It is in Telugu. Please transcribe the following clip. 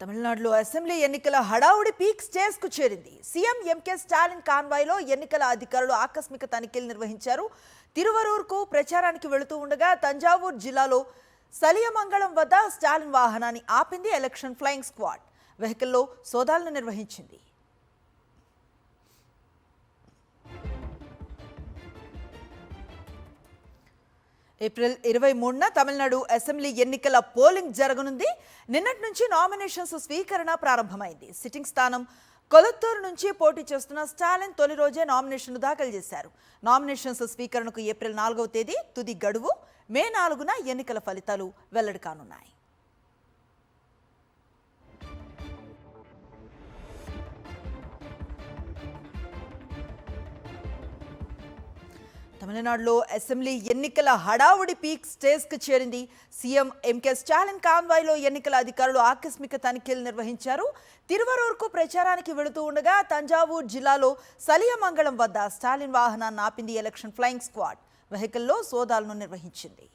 తమిళనాడులో అసెంబ్లీ ఎన్నికల హడావుడి పీక్ స్టేజ్ కు చేరింది. సీఎం ఎంకే స్టాలిన్ కాన్వాయ్లో ఎన్నికల అధికారులు ఆకస్మిక తనిఖీలు నిర్వహించారు. తిరువరూర్కు ప్రచారానికి వెళుతూ ఉండగా తంజావూరు జిల్లాలో సలియమంగళం వద్ద స్టాలిన్ వాహనాన్ని ఆపింది ఎలక్షన్ ఫ్లయింగ్ స్క్వాడ్. వెహికల్లో సోదాలను నిర్వహించింది. ఏప్రిల్ 23న తమిళనాడు అసెంబ్లీ ఎన్నికల పోలింగ్ జరగనుంది. నిన్నటి నుంచి నామినేషన్స్ స్వీకరణ ప్రారంభమైంది. సిట్టింగ్ స్థానం కొలత్తూరు నుంచి పోటీ చేస్తున్న స్టాలిన్ తొలి రోజే నామినేషన్లు దాఖలు చేశారు. నామినేషన్స్ స్వీకరణకు ఏప్రిల్ 4వ తేదీ తుది గడువు. మే 4న ఎన్నికల ఫలితాలు వెల్లడి కానున్నాయి. తమిళనాడులో అసెంబ్లీ ఎన్నికల హడావుడి పీక్ స్టేజ్కి చేరింది. సీఎం ఎంకే స్టాలిన్ కాన్వాయ్లో ఎన్నికల అధికారులు ఆకస్మిక తనిఖీలు నిర్వహించారు. తిరువరూర్కు ప్రచారానికి వెళుతూ ఉండగా తంజావూరు జిల్లాలో సలియమంగళం వద్ద స్టాలిన్ వాహనాన్ని ఆపింది ఎలక్షన్ ఫ్లయింగ్ స్క్వాడ్. వెహికల్లో సోదాలను నిర్వహించింది.